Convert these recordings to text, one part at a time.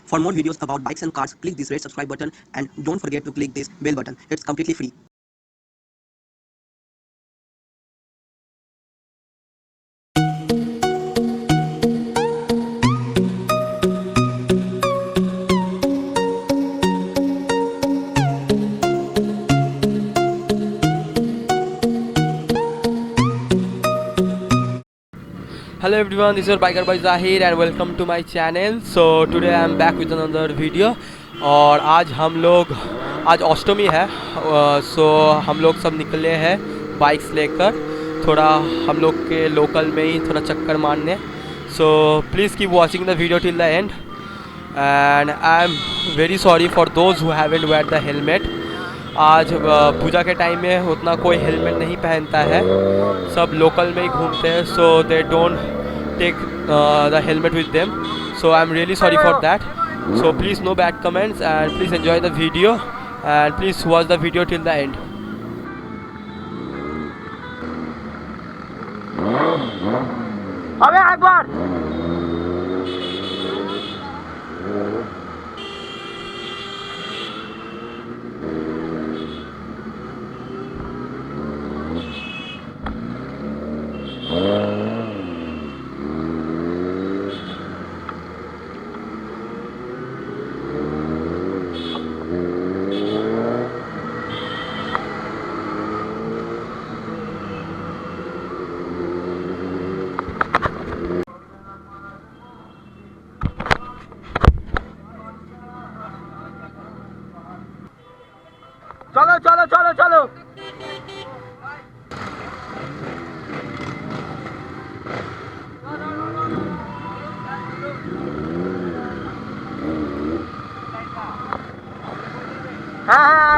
For more videos about bikes and cars, click this red subscribe button and don't forget to click this bell button. It's completely free. Hello everyone, this is your biker by Zahir and welcome to my channel. So today I am back with another video. और आज अष्टमी है, सो हम लोग सब निकले हैं bikes लेकर थोड़ा हम लोग के लोकल में ही थोड़ा चक्कर मारने. So please keep watching the video till the end and I am very sorry for those who haven't wear the helmet. आज पूजा के टाइम में उतना कोई हेलमेट नहीं पहनता है, सब लोकल में ही घूमते हैं, so they don't take the helmet with them. So I am really sorry for that. So please no bad comments and please enjoy the video and please watch the video till the end. अबे एक बार चलो चलो चलो चलो. हाँ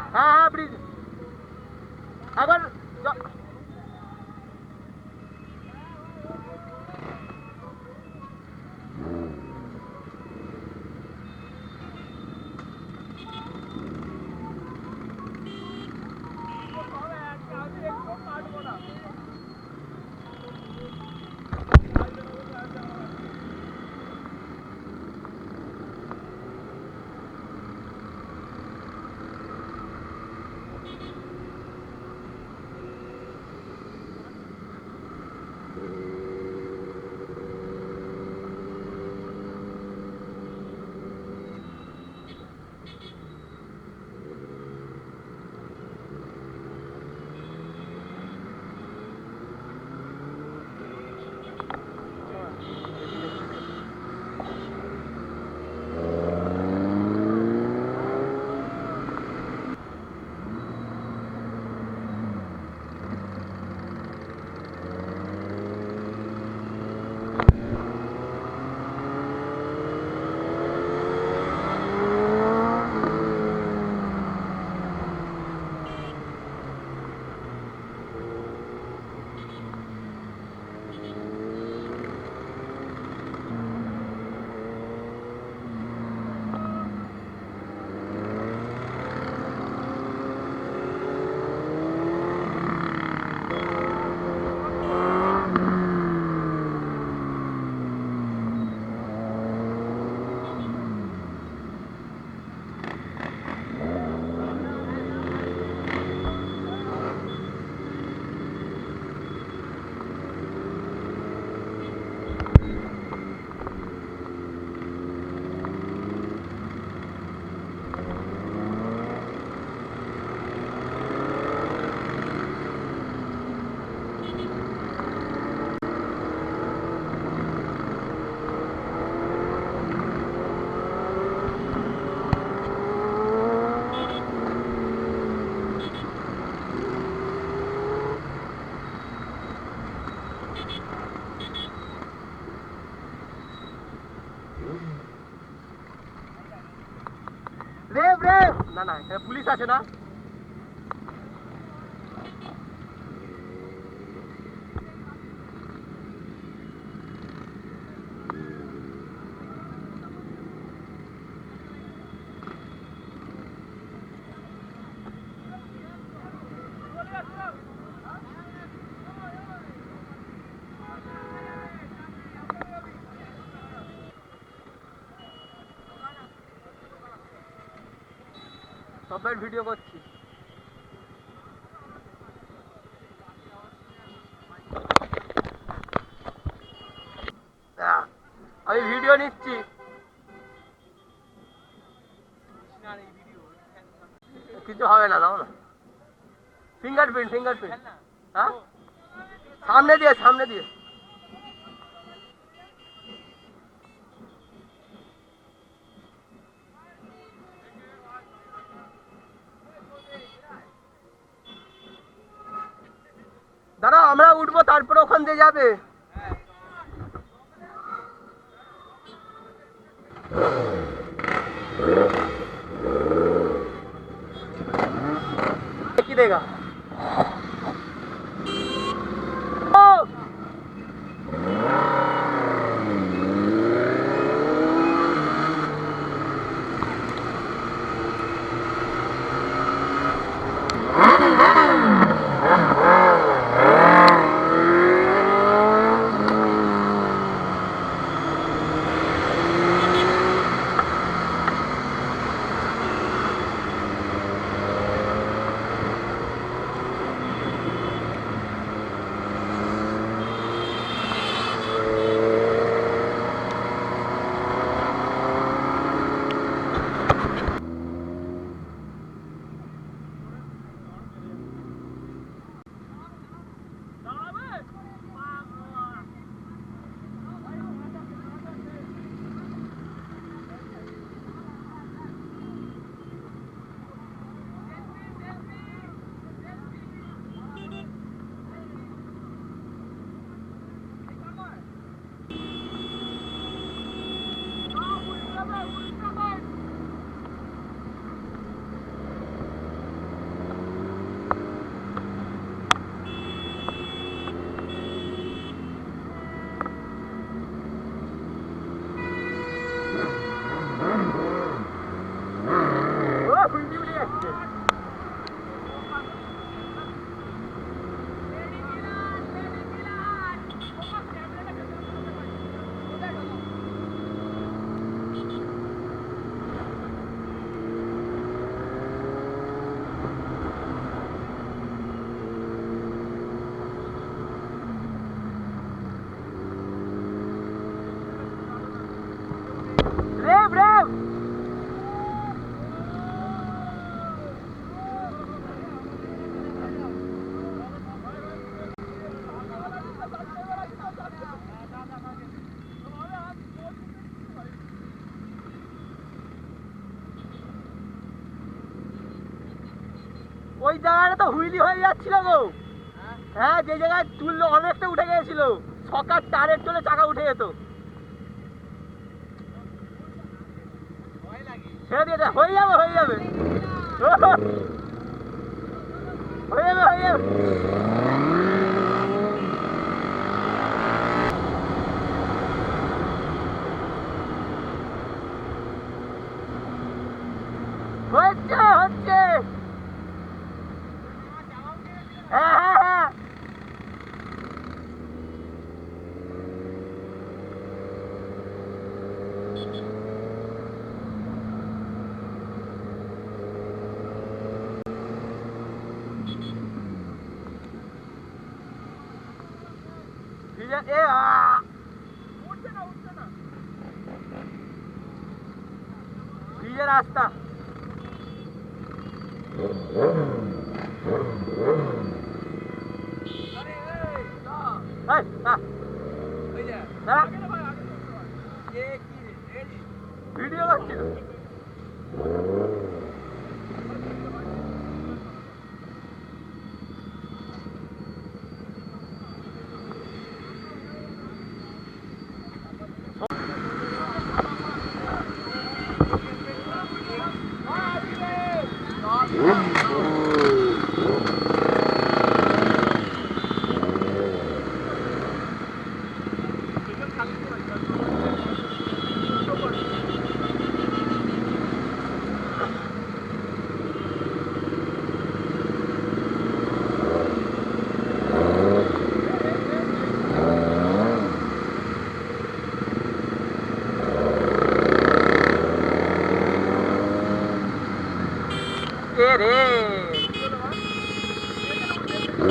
हाँ please अगर না না, এখানে পুলিশ আছে না? সবাই ভিডিও করছি। আমি ভিডিও নিচ্ছি। কিছু হবে না, দাও না। ফিঙ্গারপ্রিন্ট হ্যাঁ, সামনে দিয়ে দাঁড়াও, আমরা উঠবো তারপরে ওখান দিয়ে যাবে। কি দেगा ওই জায়গাটা তো হুইলি হয়ে যাচ্ছিল গো। হ্যাঁ, যে জায়গায় তুললো অনেকটা উঠে গিয়েছিল, সকার টায়ারের চলে চাকা উঠে যেত। ছেড়ে দিয়ে হয়ে যাবে হয়ে যাবে হয়ে যাবে হয়ে যাবে। হচ্ছে হচ্ছে, হ্যাঁ হ্যাঁ হ্যাঁ। রাস্তা ভিডিও করছিল। So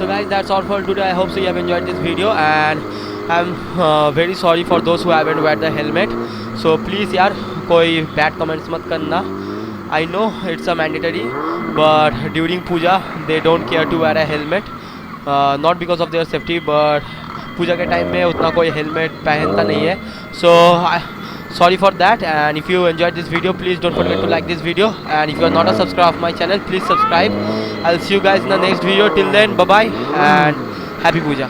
guys, that's all for today. I hope so you have enjoyed this video, and I'm very sorry for those who haven't wear the helmet. So please यार कोई bad comments मत करना. I know it's a mandatory, but during puja they don't care to wear a helmet. Not because of their safety, but पूजा के time में उतना कोई helmet पहनता नहीं है. So sorry for that, and if you enjoyed this video, please don't forget to like this video, and if you are not a subscriber of my channel, please subscribe. I'll see you guys in the next video. Till then, bye bye and happy puja.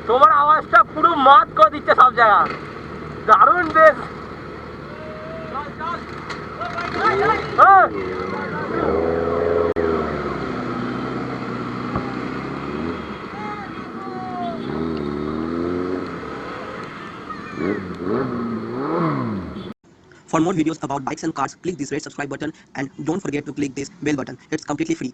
তোমার আওয়াজটা পুরো মত করে দিচ্ছে সব জায়গা, দারুণ বেশ। For more videos about bikes and cars, click this red subscribe button and don't forget to click this bell button. It's completely free.